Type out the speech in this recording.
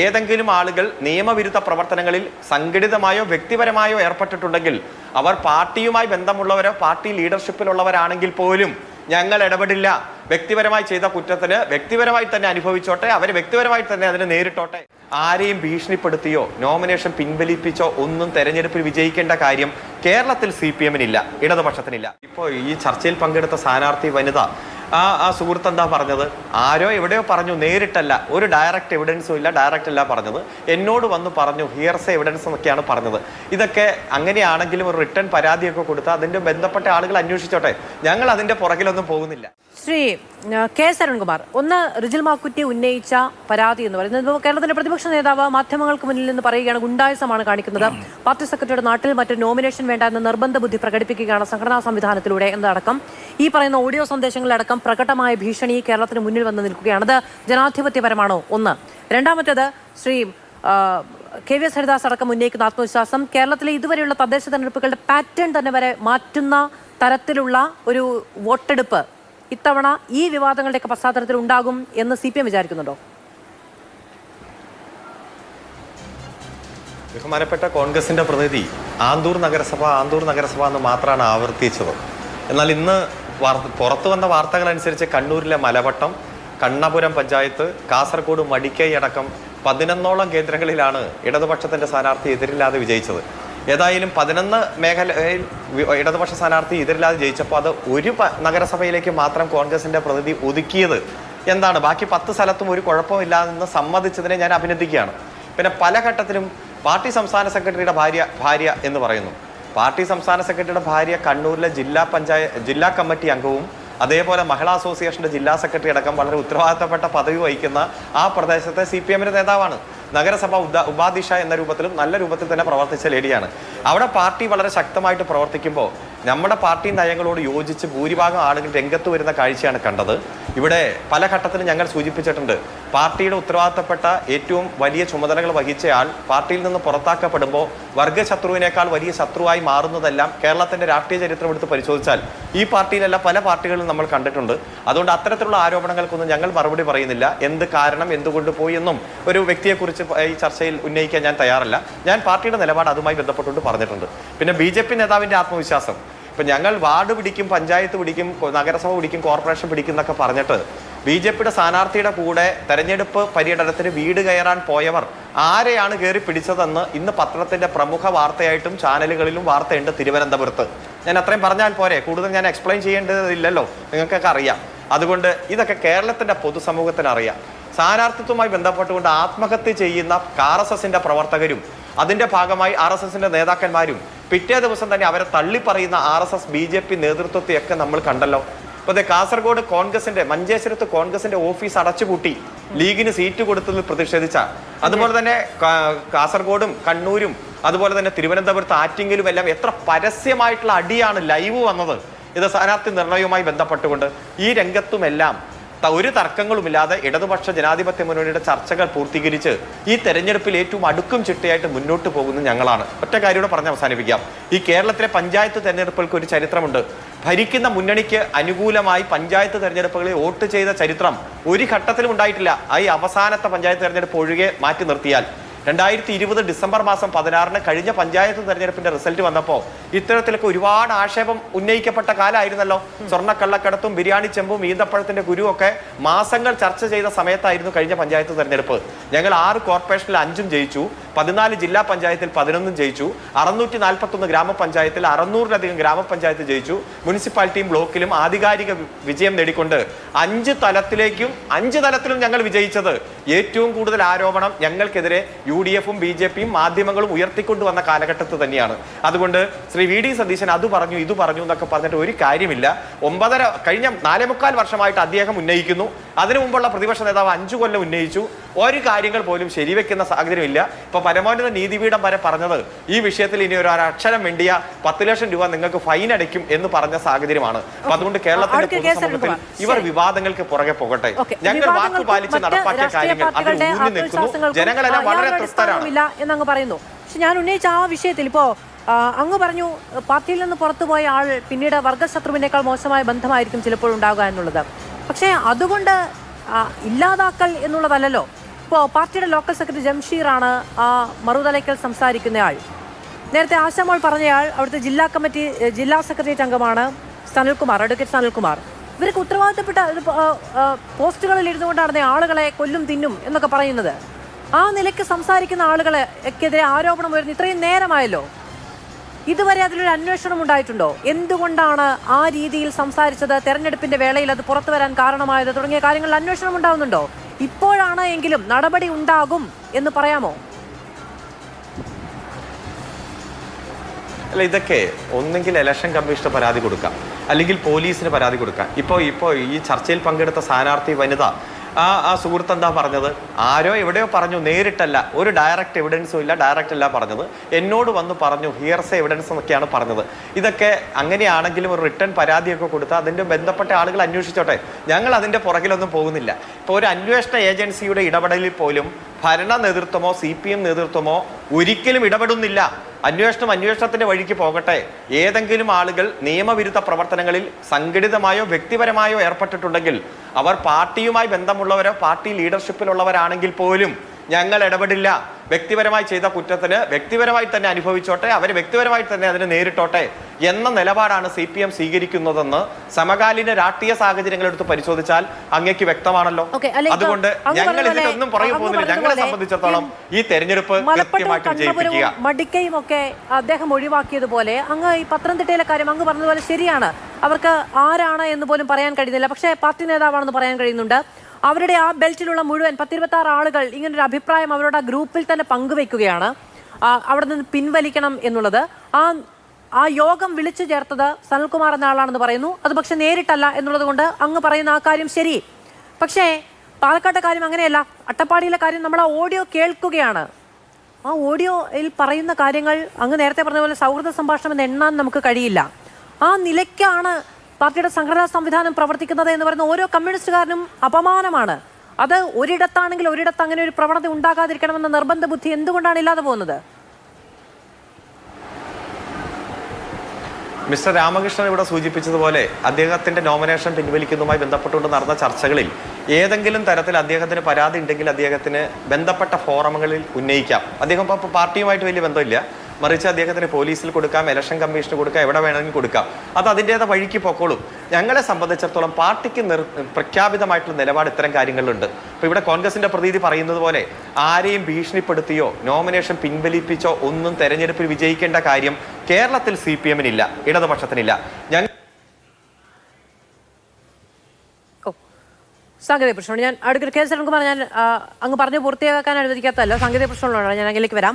ഏതെങ്കിലും ആളുകൾ നിയമവിരുദ്ധ പ്രവർത്തനങ്ങളിൽ സംഘടിതമായോ വ്യക്തിപരമായോ ഏർപ്പെട്ടിട്ടുണ്ടെങ്കിൽ അവർ പാർട്ടിയുമായി ബന്ധമുള്ളവരോ പാർട്ടി ലീഡർഷിപ്പിലുള്ളവരാണെങ്കിൽ പോലും ഞങ്ങൾ ഇടപെടില്ല. വ്യക്തിപരമായി ചെയ്ത കുറ്റത്തിന് വ്യക്തിപരമായി തന്നെ അനുഭവിച്ചോട്ടെ, അവർ വ്യക്തിപരമായി തന്നെ അതിനെ നേരിട്ടോട്ടെ. ആരെയും ഭീഷണിപ്പെടുത്തിയോ നോമിനേഷൻ പിൻവലിപ്പിച്ചോ ഒന്നും തെരഞ്ഞെടുപ്പിൽ വിജയിക്കേണ്ട കാര്യം കേരളത്തിൽ CPM-നില്ല, ഇടതുപക്ഷത്തിനില്ല. ഇപ്പോൾ ഈ ചർച്ചയിൽ പങ്കെടുത്ത സ്ഥാനാർത്ഥി വനിത ആ സുഹൃത്ത് എന്താ പറഞ്ഞത്? ആരോ എവിടെയോ പറഞ്ഞു, നേരിട്ടല്ല, ഒരു ഡയറക്റ്റ് എവിഡൻസും ഇല്ല, ഡയറക്റ്റ് അല്ല പറഞ്ഞത്, എന്നോട് വന്ന് പറഞ്ഞു, ഹിയർസേ എവിഡൻസ് എന്നൊക്കെയാണ് പറഞ്ഞത്. ഇതൊക്കെ അങ്ങനെയാണെങ്കിലും ഒരു റിട്ടേൺ പരാതിയൊക്കെ കൊടുത്ത് അതിൻ്റെ ബന്ധപ്പെട്ട ആളുകൾ അന്വേഷിച്ചോട്ടെ, ഞങ്ങൾ അതിൻ്റെ പുറകിലൊന്നും പോകുന്നില്ല. ശ്രീ കെ സരൺകുമാർ, ഒന്ന് റിജിൽ മാക്കുറ്റി ഉന്നയിച്ച പരാതി എന്ന് പറയുന്നത് കേരളത്തിന്റെ പ്രതിപക്ഷ നേതാവ് മാധ്യമങ്ങൾക്ക് മുന്നിൽ നിന്ന് പറയുകയാണ് ഗുണ്ടായുസമാണ് കാണിക്കുന്നത്, പാർട്ടി സെക്രട്ടറിയുടെ നാട്ടിൽ മറ്റൊരു നോമിനേഷൻ വേണ്ട എന്ന നിർബന്ധ ബുദ്ധി പ്രകടിപ്പിക്കുകയാണ് സംഘടനാ സംവിധാനത്തിലൂടെ എന്നതടക്കം ഈ പറയുന്ന ഓഡിയോ സന്ദേശങ്ങളിലടക്കം പ്രകടമായ ഭീഷണി കേരളത്തിന് മുന്നിൽ വന്ന് നിൽക്കുകയാണ്. അത് ജനാധിപത്യപരമാണോ? ഒന്ന്. രണ്ടാമത്തേത്, ശ്രീ KVS ഹരിദാസ് അടക്കം ഉന്നയിക്കുന്ന ആത്മവിശ്വാസം കേരളത്തിലെ ഇതുവരെയുള്ള തദ്ദേശ തെരഞ്ഞെടുപ്പുകളുടെ പാറ്റേൺ തന്നെ വരെ മാറ്റുന്ന തരത്തിലുള്ള ഒരു വോട്ടെടുപ്പ് ഇത്തവണ ഈ വിവാദങ്ങളുടെയൊക്കെ പശ്ചാത്തലത്തിൽ ഉണ്ടാകും എന്ന് CPM വിചാരിക്കുന്നുണ്ടോ? ബഹുമാനപ്പെട്ട കോൺഗ്രസിന്റെ പ്രതിനിധി ആന്തൂർ നഗരസഭ എന്ന് മാത്രമാണ് ആവർത്തിച്ചത്. എന്നാൽ ഇന്ന് പുറത്തു വന്ന വാർത്തകൾ അനുസരിച്ച് കണ്ണൂരിലെ മലവട്ടം, കണ്ണപുരം പഞ്ചായത്ത്, കാസർഗോഡ് മടിക്കൈ അടക്കം 11ഓളം കേന്ദ്രങ്ങളിലാണ് ഇടതുപക്ഷത്തിന്റെ സ്ഥാനാർത്ഥി എതിരില്ലാതെ വിജയിച്ചത്. ഏതായാലും 11 മേഖലയിൽ ഇടതുപക്ഷ സ്ഥാനാർത്ഥി എതിരില്ലാതെ ജയിച്ചപ്പോൾ അത് ഒരു നഗരസഭയിലേക്ക് മാത്രം കോൺഗ്രസിന്റെ പ്രതിനിധി ഒതുക്കിയത് എന്താണ്? ബാക്കി 10 സ്ഥലത്തും ഒരു കുഴപ്പമില്ലാതെന്ന് സമ്മതിച്ചതിനെ ഞാൻ അഭിനന്ദിക്കുകയാണ്. പിന്നെ പല ഘട്ടത്തിലും പാർട്ടി സംസ്ഥാന സെക്രട്ടറിയുടെ ഭാര്യ എന്ന് പറയുന്നു. പാർട്ടി സംസ്ഥാന സെക്രട്ടറിയുടെ ഭാര്യ കണ്ണൂരിലെ ജില്ലാ കമ്മിറ്റി അംഗവും അതേപോലെ മഹിളാ അസോസിയേഷന്റെ ജില്ലാ സെക്രട്ടറി അടക്കം വളരെ ഉത്തരവാദിത്തപ്പെട്ട പദവി വഹിക്കുന്ന ആ പ്രദേശത്തെ CPM-ന്റെ നേതാവാണ്. നഗരസഭ ഉപാധ്യക്ഷ എന്ന രൂപത്തിലും നല്ല രൂപത്തിൽ തന്നെ പ്രവർത്തിച്ച ലേഡിയാണ്. അവിടെ പാർട്ടി വളരെ ശക്തമായിട്ട് പ്രവർത്തിക്കുമ്പോൾ നമ്മുടെ പാർട്ടി നയങ്ങളോട് യോജിച്ച് ഭൂരിഭാഗം ആളുകൾ രംഗത്ത് വരുന്ന കാഴ്ചയാണ് കണ്ടത്. ഇവിടെ പല ഘട്ടത്തിലും ഞങ്ങൾ സൂചിപ്പിച്ചിട്ടുണ്ട്, പാർട്ടിയുടെ ഉത്തരവാദിത്തപ്പെട്ട ഏറ്റവും വലിയ ചുമതലകൾ വഹിച്ചയാൾ പാർട്ടിയിൽ നിന്ന് പുറത്താക്കപ്പെടുമ്പോൾ വർഗശത്രുവിനേക്കാൾ വലിയ ശത്രുവായി മാറുന്നതെല്ലാം കേരളത്തിന്റെ രാഷ്ട്രീയ ചരിത്രം എടുത്ത് പരിശോധിച്ചാൽ ഈ പാർട്ടിയിലല്ല പല പാർട്ടികളിലും നമ്മൾ കണ്ടിട്ടുണ്ട്. അതുകൊണ്ട് അത്തരത്തിലുള്ള ആരോപണങ്ങൾക്കൊന്നും ഞങ്ങൾ മറുപടി പറയുന്നില്ല. എന്ത് കാരണം, എന്തുകൊണ്ട് പോയി എന്നും ഒരു വ്യക്തിയെക്കുറിച്ച് ഈ ചർച്ചയിൽ ഉന്നയിക്കാൻ ഞാൻ തയ്യാറല്ല. ഞാൻ പാർട്ടിയുടെ നിലപാട് അതുമായി ബന്ധപ്പെട്ടുകൊണ്ട് പറഞ്ഞിട്ടുണ്ട്. പിന്നെ BJP നേതാവിന്റെ ആത്മവിശ്വാസം, ഇപ്പം ഞങ്ങൾ വാർഡ് പിടിക്കും, പഞ്ചായത്ത് പിടിക്കും, നഗരസഭ പിടിക്കും, കോർപ്പറേഷൻ പിടിക്കും എന്നൊക്കെ പറഞ്ഞിട്ട് BJPയുടെ സ്ഥാനാർത്ഥിയുടെ കൂടെ തെരഞ്ഞെടുപ്പ് പര്യടനത്തിന് വീട് കയറാൻ പോയവർ ആരെയാണ് കയറി പിടിച്ചതെന്ന് ഇന്ന് പത്രത്തിന്റെ പ്രമുഖ വാർത്തയായിട്ടും ചാനലുകളിലും വാർത്തയുണ്ട് തിരുവനന്തപുരത്ത്. ഞാൻ അത്രയും പറഞ്ഞാൽ പോരെ, കൂടുതൽ ഞാൻ എക്സ്പ്ലെയിൻ ചെയ്യേണ്ടതില്ലല്ലോ, നിങ്ങൾക്കൊക്കെ അറിയാം. അതുകൊണ്ട് ഇതൊക്കെ കേരളത്തിന്റെ പൊതുസമൂഹത്തിന് അറിയാം. സ്ഥാനാർത്ഥിത്വവുമായി ബന്ധപ്പെട്ടുകൊണ്ട് ആത്മഹത്യ ചെയ്യുന്ന RSSന്റെ പ്രവർത്തകരും അതിന്റെ ഭാഗമായി RSSന്റെ നേതാക്കന്മാരും പിറ്റേ ദിവസം തന്നെ അവരെ തള്ളിപ്പറയുന്ന RSS BJP നേതൃത്വത്തെയൊക്കെ നമ്മൾ കണ്ടല്ലോ. ഇപ്പോൾ കാസർഗോഡ് കോൺഗ്രസിന്റെ മഞ്ചേശ്വരത്ത് കോൺഗ്രസിന്റെ ഓഫീസ് അടച്ചുപൂട്ടി ലീഗിന് സീറ്റ് കൊടുത്തതിൽ പ്രതിഷേധിച്ച, അതുപോലെ തന്നെ കാസർഗോഡും കണ്ണൂരും അതുപോലെ തന്നെ തിരുവനന്തപുരത്ത് ആറ്റിങ്ങലും എല്ലാം എത്ര പരസ്യമായിട്ടുള്ള അടിയാണ് ലൈവ് വന്നത് ഇത് സ്ഥാനാർത്ഥി നിർണയവുമായി ബന്ധപ്പെട്ടുകൊണ്ട്. ഈ രംഗത്തുമെല്ലാം ഒരു തർക്കങ്ങളുമില്ലാതെ ഇടതുപക്ഷ ജനാധിപത്യ മുന്നണിയുടെ ചർച്ചകൾ പൂർത്തീകരിച്ച് ഈ തെരഞ്ഞെടുപ്പിൽ ഏറ്റവും അടുക്കും ചിട്ടയായിട്ട് മുന്നോട്ട് പോകുന്നത് ഞങ്ങളാണ്. ഒറ്റ കാര്യം പറഞ്ഞ് അവസാനിപ്പിക്കാം. ഈ കേരളത്തിലെ പഞ്ചായത്ത് തെരഞ്ഞെടുപ്പുകൾക്ക് ഒരു ചരിത്രമുണ്ട്. ഭരിക്കുന്ന മുന്നണിക്ക് അനുകൂലമായി പഞ്ചായത്ത് തെരഞ്ഞെടുപ്പുകളിൽ വോട്ട് ചെയ്ത ചരിത്രം ഒരു ഘട്ടത്തിലും ഉണ്ടായിട്ടില്ല. ഈ അവസാനത്തെ പഞ്ചായത്ത് തെരഞ്ഞെടുപ്പ് ഒഴികെ മാറ്റി നിർത്തിയാൽ 2020 ഡിസംബർ മാസം 16-ന് കഴിഞ്ഞ പഞ്ചായത്ത് തെരഞ്ഞെടുപ്പിന്റെ റിസൾട്ട് വന്നപ്പോൾ ഇത്തരത്തിലൊക്കെ ഒരുപാട് ആക്ഷേപം ഉന്നയിക്കപ്പെട്ട കാലമായിരുന്നല്ലോ. സ്വർണ്ണക്കള്ളക്കടത്തും ബിരിയാണി ചെമ്പും ഈന്തപ്പഴത്തിന്റെ കുരുവൊക്കെ മാസങ്ങൾ ചർച്ച ചെയ്ത സമയത്തായിരുന്നു കഴിഞ്ഞ പഞ്ചായത്ത് തെരഞ്ഞെടുപ്പ്. ഞങ്ങൾ 6 കോർപ്പറേഷനിൽ 5 ജയിച്ചു, 14 ജില്ലാ പഞ്ചായത്തിൽ 11 ജയിച്ചു, 641 ഗ്രാമപഞ്ചായത്തിൽ 600-ലധികം ഗ്രാമപഞ്ചായത്ത് ജയിച്ചു. മുനിസിപ്പാലിറ്റിയും ബ്ലോക്കിലും ആധികാരിക വിജയം നേടിക്കൊണ്ട് 5 തലത്തിലും ഞങ്ങൾ വിജയിച്ചത്. ഏറ്റവും കൂടുതൽ ആരോപണം ഞങ്ങൾക്കെതിരെ UDFും BJPയും മാധ്യമങ്ങളും ഉയർത്തിക്കൊണ്ടുവന്ന കാലഘട്ടത്തിൽ തന്നെയാണ്. അതുകൊണ്ട് ശ്രീ VD സതീശൻ അത് പറഞ്ഞു ഇത് പറഞ്ഞു എന്നൊക്കെ പറഞ്ഞിട്ട് ഒരു കാര്യമില്ല. കഴിഞ്ഞ 4.25 വർഷമായിട്ട് അദ്ദേഹം ഉന്നയിക്കുന്നു. അതിനു മുമ്പുള്ള പ്രതിപക്ഷ നേതാവ് 5 കൊല്ലം ഉന്നയിച്ചു. ഒരു കാര്യങ്ങൾ പോലും ശരിവെക്കുന്ന സാഹചര്യമില്ല. ഇപ്പൊ പരമോന്നത നീതിപീഠം വരെ പറഞ്ഞത് ഈ വിഷയത്തിൽ ഇനി ഒരു അക്ഷരം വേണ്ടിയ 10 ലക്ഷം രൂപ നിങ്ങൾക്ക് ഫൈൻ അടയ്ക്കും എന്ന് പറഞ്ഞ സാഹചര്യമാണ്. അപ്പൊ അതുകൊണ്ട് കേരളത്തിന്റെ പൊതുസമൂഹത്തിൽ ഇവർ വിവാദങ്ങൾക്ക് പുറകെ പോകട്ടെ. ഞങ്ങൾ വാക്ക് പാലിച്ച് നടപ്പാക്കിയ കാര്യങ്ങൾ അതിൽ ഊന്നി നിൽക്കുന്നു. ജനങ്ങളെല്ലാം വളരെ തൃപ്തരാണ് എന്നങ്ങ് പറയുന്നു. പക്ഷെ ഞാൻ ഉന്നയിച്ച ആ വിഷയത്തിൽ ഇപ്പോ അങ്ങ് പറഞ്ഞു പാർട്ടിയിൽ നിന്ന് പുറത്തുപോയ ആൾ പിന്നീട് വർഗശത്രുവിനേക്കാൾ മോശമായ ബന്ധമായിരിക്കും ചിലപ്പോൾ ഉണ്ടാവുക എന്നുള്ളത്. പക്ഷേ അതുകൊണ്ട് ഇല്ലാതാക്കൽ എന്നുള്ളതല്ലല്ലോ. ഇപ്പോൾ പാർട്ടിയുടെ ലോക്കൽ സെക്രട്ടറി ജംഷീറാണ് ആ മറുതലയ്ക്കൽ സംസാരിക്കുന്നയാൾ. നേരത്തെ ആശാമോൾ പറഞ്ഞയാൾ അവിടുത്തെ ജില്ലാ സെക്രട്ടേറിയറ്റ് അംഗമാണ് സനൽകുമാർ, അഡ്വക്കേറ്റ് സനൽകുമാർ. ഇവർക്ക് ഉത്തരവാദിത്തപ്പെട്ട പോസ്റ്റുകളിൽ ഇരുന്നുകൊണ്ടാണ് ആളുകളെ കൊല്ലും തിന്നും എന്നൊക്കെ പറയുന്നത്. ആ നിലയ്ക്ക് സംസാരിക്കുന്ന ആളുകളെക്കെതിരെ ആരോപണം വരുന്ന ഇത്രയും നേരമായല്ലോ, ഇതുവരെ അതിലൊരു അന്വേഷണം ഉണ്ടായിട്ടുണ്ടോ? എന്തുകൊണ്ടാണ് ആ രീതിയിൽ സംസാരിച്ചത്, തെരഞ്ഞെടുപ്പിന്റെ വേളയിൽ അത് പുറത്തു വരാൻ കാരണമായത് തുടങ്ങിയ കാര്യങ്ങളിൽ അന്വേഷണം ഉണ്ടാവുന്നുണ്ടോ? ഇപ്പോഴാണ് എങ്കിലും നടപടി ഉണ്ടാകും എന്ന് പറയാമോ? അല്ല, ഇതൊക്കെ ഒന്നെങ്കിൽ ഇലക്ഷൻ കമ്മീഷന് പരാതി കൊടുക്കാം, അല്ലെങ്കിൽ പോലീസിന് പരാതി കൊടുക്കാം. ഇപ്പോൾ ഈ ചർച്ചയിൽ പങ്കെടുത്ത സ്ഥാനാർത്ഥി വനിത ആ സുഹൃത്ത് എന്താ പറഞ്ഞത്? ആരോ എവിടെയോ പറഞ്ഞു, നേരിട്ടല്ല, ഒരു ഡയറക്റ്റ് എവിഡൻസും ഇല്ല, ഡയറക്റ്റ് അല്ല പറഞ്ഞത്, എന്നോട് വന്ന് പറഞ്ഞു, ഹിയർസേ എവിഡൻസ് എന്നൊക്കെയാണ് പറഞ്ഞത്. ഇതൊക്കെ അങ്ങനെയാണെങ്കിലും ഒരു റിട്ടേൺ പരാതിയൊക്കെ കൊടുത്താൽ അതിൻ്റെ ബന്ധപ്പെട്ട ആളുകൾ അന്വേഷിച്ചോട്ടെ. ഞങ്ങൾ അതിൻ്റെ പുറകിലൊന്നും പോകുന്നില്ല. ഇപ്പോൾ ഒരു അന്വേഷണ ഏജൻസിയുടെ ഇടപെടലിൽ പോലും ഭരണ നേതൃത്വമോ CPM നേതൃത്വമോ ഒരിക്കലും ഇടപെടുന്നില്ല. അന്വേഷണത്തിന്റെ വഴിക്ക് പോകട്ടെ. ഏതെങ്കിലും ആളുകൾ നിയമവിരുദ്ധ പ്രവർത്തനങ്ങളിൽ സംഘടിതമായോ വ്യക്തിപരമായോ ഏർപ്പെട്ടിട്ടുണ്ടെങ്കിൽ അവർ പാർട്ടിയുമായി ബന്ധമുള്ളവരോ പാർട്ടി ലീഡർഷിപ്പിലുള്ളവരാണെങ്കിൽ പോലും ഞങ്ങൾ ഇടപെടില്ല. വ്യക്തിപരമായി ചെയ്ത കുറ്റത്തിന് വ്യക്തിപരമായി തന്നെ അനുഭവിച്ചോട്ടെ, അവർ വ്യക്തിപരമായി തന്നെ അതിനെ നേരിട്ടോട്ടെ എന്ന നിലപാടാണ് CPM സ്വീകരിക്കുന്നതെന്ന് സമകാലീന രാഷ്ട്രീയ സാഹചര്യങ്ങൾ എടുത്ത് പരിശോധിച്ചാൽ അങ്ങേക്ക് വ്യക്തമാണല്ലോ. അതുകൊണ്ട് ഞങ്ങൾ ഇതിലൊന്നും പുറകെ പോകുന്നില്ല. ഞങ്ങളെ സംബന്ധിച്ചിടത്തോളം ഈ തെരഞ്ഞെടുപ്പ് കൃത്യമായിട്ട് വിജയിപ്പിക്കുക. മടിക്കയും ഒക്കെ അദ്ദേഹം ഒഴിവാക്കിയതുപോലെ അങ്ങ് ഈ പത്തനംതിട്ടയിലെ കാര്യം അങ്ങ് പറഞ്ഞതുപോലെ ശരിയാണ്. അവർക്ക് ആരാണ് എന്ന് പോലും പറയാൻ കഴിയുന്നില്ല, പക്ഷേ പാർട്ടി നേതാവാണെന്ന് പറയാൻ കഴിയുന്നുണ്ട്. അവരുടെ ആ ബെൽറ്റിലുള്ള മുഴുവൻ 10-26 ആളുകൾ ഇങ്ങനൊരു അഭിപ്രായം അവരുടെ ആ ഗ്രൂപ്പിൽ തന്നെ പങ്കുവെക്കുകയാണ്, അവിടെ നിന്ന് പിൻവലിക്കണം എന്നുള്ളത്. ആ യോഗം വിളിച്ചു ചേർത്തത് സനൽകുമാർ എന്ന ആളാണെന്ന് പറയുന്നു. അത് പക്ഷെ നേരിട്ടല്ല എന്നുള്ളത് കൊണ്ട് അങ്ങ് പറയുന്ന ആ കാര്യം ശരി. പക്ഷേ പാലക്കാട്ടെ കാര്യം അങ്ങനെയല്ല. അട്ടപ്പാടിയിലെ കാര്യം നമ്മൾ ആ ഓഡിയോ കേൾക്കുകയാണ്. ആ ഓഡിയോയിൽ പറയുന്ന കാര്യങ്ങൾ അങ്ങ് നേരത്തെ പറഞ്ഞ പോലെ സൗഹൃദ സംഭാഷണം എന്ന് എണ്ണാൻ നമുക്ക് കഴിയില്ല. ആ നിലയ്ക്കാണ് പാർട്ടിയുടെ സംഘടനാ സംവിധാനം പ്രവർത്തിക്കുന്നത് എന്ന് പറയുന്ന ഓരോ കമ്മ്യൂണിസ്റ്റുകാരനും അപമാനമാണ്. അത് ഒരിടത്താണെങ്കിൽ ഒരിടത്ത് അങ്ങനെ ഒരു പ്രവണത ഉണ്ടാകാതിരിക്കണമെന്ന നിർബന്ധ ബുദ്ധി എന്തുകൊണ്ടാണ് ഇല്ലാതെ പോകുന്നത്? മിസ്റ്റർ രാമകൃഷ്ണൻ ഇവിടെ സൂചിപ്പിച്ചതുപോലെ അദ്ദേഹത്തിന്റെ നോമിനേഷൻ പിൻവലിക്കുന്നതുമായി ബന്ധപ്പെട്ടുകൊണ്ട് നടന്ന ചർച്ചകളിൽ ഏതെങ്കിലും തരത്തിൽ അദ്ദേഹത്തിന് പരാതി ഉണ്ടെങ്കിൽ അദ്ദേഹത്തിന് ബന്ധപ്പെട്ട ഫോറമുകളിൽ ഉന്നയിക്കാം. അദ്ദേഹം ഇപ്പോൾ പാർട്ടിയുമായിട്ട് വലിയ ബന്ധമില്ല, മറിച്ച് അദ്ദേഹത്തിന് പോലീസിൽ കൊടുക്കാം, ഇലക്ഷൻ കമ്മീഷന് കൊടുക്കാം, എവിടെ വേണമെങ്കിലും കൊടുക്കാം. അത് അതിൻ്റേതായ വഴിക്ക് പൊക്കോളും. ഞങ്ങളെ സംബന്ധിച്ചിടത്തോളം പാർട്ടിക്ക് പ്രഖ്യാപിതമായിട്ടുള്ള നിലപാട് ഇത്തരം കാര്യങ്ങളിലുണ്ട്. ഇപ്പോൾ ഇവിടെ കോൺഗ്രസിന്റെ പ്രതീതി പറയുന്നത് പോലെ ആരെയും ഭീഷണിപ്പെടുത്തിയോ നോമിനേഷൻ പിൻവലിപ്പിച്ചോ ഒന്നും തെരഞ്ഞെടുപ്പിൽ വിജയിക്കേണ്ട കാര്യം കേരളത്തിൽ CPM-നില്ല, ഇടതുപക്ഷത്തിനില്ല. സാങ്കേതിക പ്രശ്നമാണ്. ഞാൻ അടുത്ത KS സനൽകുമാർ, ഞാൻ അങ്ങ് പറഞ്ഞു പൂർത്തിയാക്കാൻ അനുവദിക്കാത്തല്ലോ, സാങ്കേതിക പ്രശ്നമുള്ളതാണ്. ഞാൻ അതിലേക്ക് വരാം.